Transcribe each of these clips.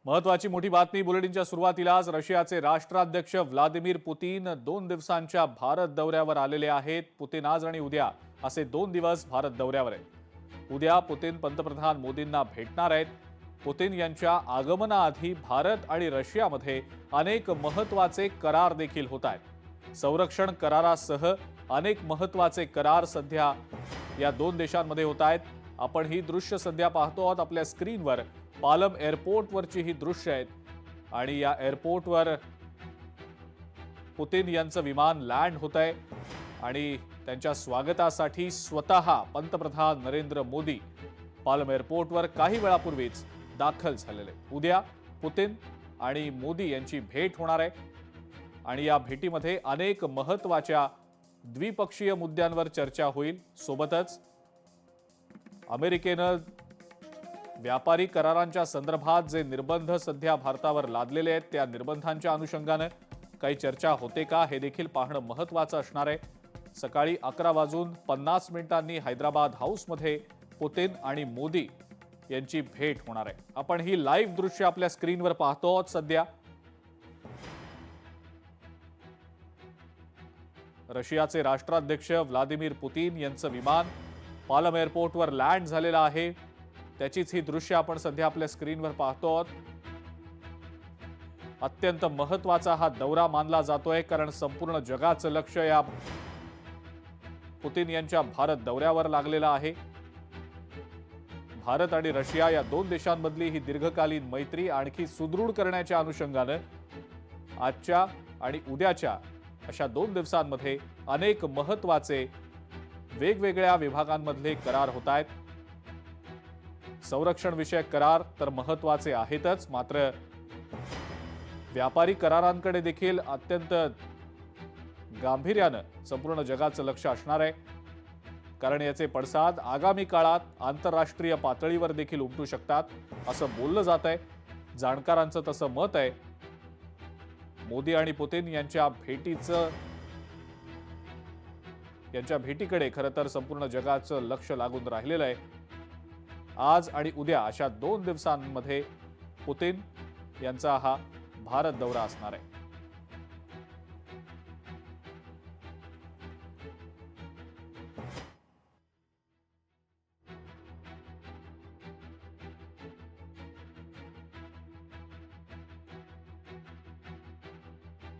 महत्वाची मोठी बातमी बुलेटिनच्या सुरुवातीलाच रशियाचे राष्ट्राध्यक्ष व्लादिमीर पुतीन 2 दिवसांच्या भारत दौऱ्यावर आलेले आहेत। पुतीन आज आणि उद्या असे 2 दिवस भारत दौऱ्यावर आहेत। उद्या पुतीन पंतप्रधान मोदींना भेटणार आहेत। पुतीन यांच्या आगमनाआधी भारत आणि रशियामध्ये अनेक महत्वाचे करार देखील होत आहेत। संरक्षण करारासह अनेक महत्वाचे करार सध्या या 2 देशांमध्ये होत आहेत। आपण ही दृश्य सध्या पाहतो आहोत आपल्या स्क्रीनवर। पालम एअरपोर्टवरची ही दृश्य आहेत आणि या एअरपोर्टवर पुतीन यांचं विमान लँड होत आहे आणि त्यांच्या स्वागतासाठी स्वतः पंतप्रधान नरेंद्र मोदी पालम एअरपोर्टवर काही वेळापूर्वीच दाखल झालेले। उद्या पुतीन आणि मोदी यांची भेट होणार आहे आणि या भेटीमध्ये अनेक महत्त्वाच्या द्विपक्षीय मुद्द्यांवर चर्चा होईल। सोबतच अमेरिकेनं व्यापारी करारांच्या संदर्भात जे निर्बंध सध्या भारतावर लादलेले आहेत त्या निर्बंधांच्या अनुषंगाने काही चर्चा होते का हे देखील पाहणं महत्त्वाचं असणार आहे। सकाळी 11:50 हैदराबाद हाऊसमध्ये पुतीन आणि मोदी यांची भेट होणार आहे। आपण ही लाईव्ह दृश्य आपल्या स्क्रीनवर पाहतो आहोत सध्या। रशियाचे राष्ट्राध्यक्ष व्लादिमीर पुतीन यांचं विमान पालम एअरपोर्टवर लँड झालेलं आहे। त्याचीच ही दृश्य आपण सध्या आपल्या स्क्रीनवर पाहतो आहोत। अत्यंत महत्त्वाचा हा दौरा मानला जातोय कारण संपूर्ण जगाचं लक्ष या पुतीन यांच्या भारत दौऱ्यावर लागलेलं आहे। भारत आणि रशिया या 2 देशांमधली ही दीर्घकालीन मैत्री आणखी सुदृढ करण्याच्या अनुषंगाने आजच्या आणि उद्याच्या अशा 2 दिवसांमध्ये अनेक महत्त्वाचे वेगवेगळ्या विभागांमधले करार होत आहेत। संरक्षण विषयक करार तर महत्त्वाचे आहेतच, मात्र व्यापारी करारांकडे देखील अत्यंत गांभीर्यानं संपूर्ण जगाचं लक्ष असणार आहे कारण याचे पडसाद आगामी काळात आंतरराष्ट्रीय पातळीवर देखील उमटू शकतात असं बोललं जात आहे। जाणकारांचं तसं मत आहे। मोदी आणि पुतीन यांच्या भेटीकडे खरं तर संपूर्ण जगाचं लक्ष लागून राहिलेलं आहे। आज आणि उद्या अशा 2 दिवसांमध्ये पुतीन यांचा हा भारत दौरा असणार आहे।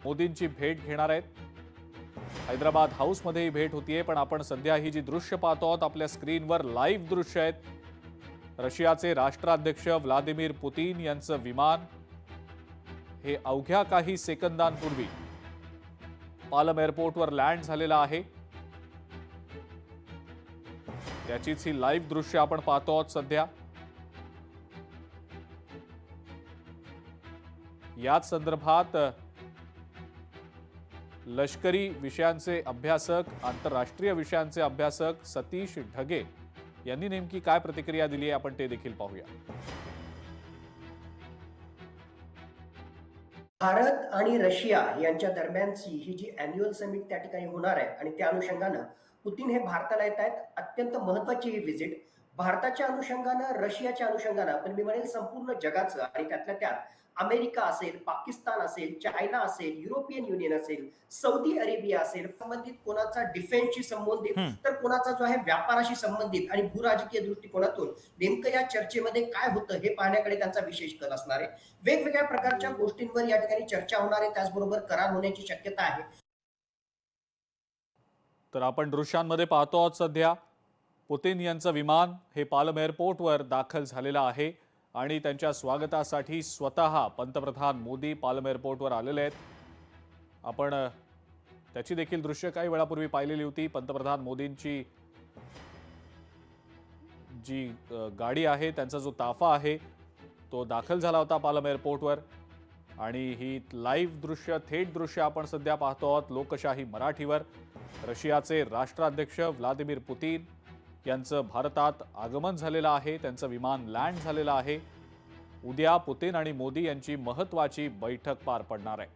मोदींची भेट घेणार आहेत। हैदराबाद हाऊसमध्ये ही भेट होतीये, पण आपण सध्या ही जी दृश्य पाहतो आहोत आपल्या स्क्रीनवर लाईव्ह दृश्य आहेत। रशियाचे राष्ट्राध्यक्ष व्लादिमीर पुतीन यांचं विमान हे अवघ्या काही सेकंदांपूर्वी पालम एअरपोर्टवर लँड झालेलं आहे। त्याचीच ही लाईव्ह दृश्य आपण पाहतो आहोत सध्या। याच संदर्भात लष्करी विषयांचे अभ्यासक आंतरराष्ट्रीय विषयांचे अभ्यासक सतीश ढगे यांनी नेमकी काय प्रतिक्रिया दिली आहे आपण ते देखील पाहूया। भारत आणि रशिया यांच्या दरम्यानची ही जी अॅन्युअल समिट त्या ठिकाणी होणार आहे आणि त्या अनुषंगानं पुतीन हे भारताला येत आहेत। अत्यंत महत्वाची ही व्हिजिट भारताच्या अनुषंगानं रशियाच्या अनुषंगानं पण मी म्हणेल संपूर्ण जगाचं आणि त्यातल्या त्यात अमेरिका असेल, पाकिस्तान असेल, चायना असेल, युरोपियन युनियन असेल, सौदी अरेबिया असेल, संबंधित कोणाचा डिफेन्सशी संबंधित तर कोणाचा जो आहे व्यापाराशी संबंधित आणि भूराजकीय दृष्टिकोनातून नेमकं या चर्चेमध्ये काय होतं हे पाहण्याकडे त्यांचा विशेष कल असणार आहे। वेगवेगळ्या प्रकारच्या गोष्टींवर या ठिकाणी चर्चा होणार आहे, त्याचबरोबर करार होण्याची शक्यता आहे। तर आपण दृश्यांमध्ये पाहतो आहोत सध्या पुतीन यांचं विमान हे पालम एअरपोर्टवर दाखल झालेलं आहे आणि त्यांच्या स्वागतासाठी स्वतः पंतप्रधान मोदी पालम एअरपोर्टवर आलेले आहेत। आपण त्याची देखील दृश्य काही वेळापूर्वी पाहिलेली होती। पंतप्रधान मोदींची जी गाडी आहे त्यांचा जो ताफा आहे तो दाखल झाला होता पालम एअरपोर्टवर आणि ही लाईव्ह दृश्य थेट दृश्य आपण सध्या पाहतो आहोत लोकशाही मराठीवर। रशियाचे राष्ट्राध्यक्ष व्लादिमीर पुतीन यांचं भारतात आगमन झालेलं आहे। त्यांचं विमान लँड झालेलं आहे। उद्या पुतीन आणि मोदी यांची महत्त्वाची बैठक पार पडणार आहे।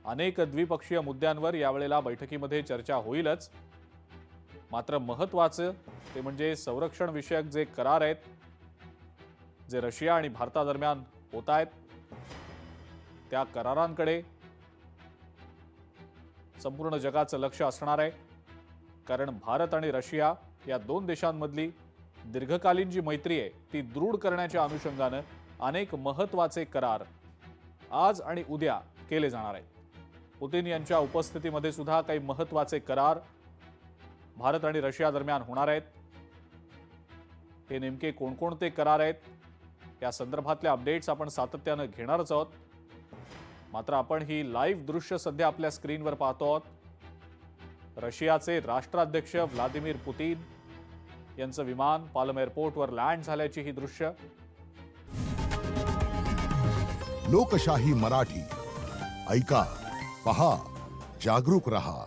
अनेक द्विपक्षीय मुद्द्यांवर यावेळेला बैठकीमध्ये चर्चा होईलच, मात्र महत्त्वाचं ते म्हणजे संरक्षण विषयक जे करार आहेत जे रशिया आणि भारतादरम्यान होत आहेत त्या करारांकडे संपूर्ण जगाचं लक्ष असणार आहे, कारण भारत आणि रशिया या दोन देशांमधली दीर्घकालीन जी मैत्री आहे ती दृढ करण्याच्या अनुषंगानं अनेक महत्त्वाचे करार आज आणि उद्या केले जाणार आहेत। पुतिन यांच्या उपस्थितीमध्ये सुद्धा काही महत्त्वाचे करार भारत आणि रशिया दरम्यान होणार आहेत। हे नेमके कोणकोणते करार आहेत या संदर्भातल्या अपडेट्स आपण सातत्यानं घेणारच आहोत। मात्र आपण ही लाईव्ह दृश्य सध्या आपल्या स्क्रीनवर पाहतो आहोत। रशियाचे राष्ट्राध्यक्ष व्लादिमीर पुतिन यांचं विमान पालम एअरपोर्टवर लँड झाल्याची ही दृश्य। लोकशाही मराठी ऐका, पहा, जागरूक रहा।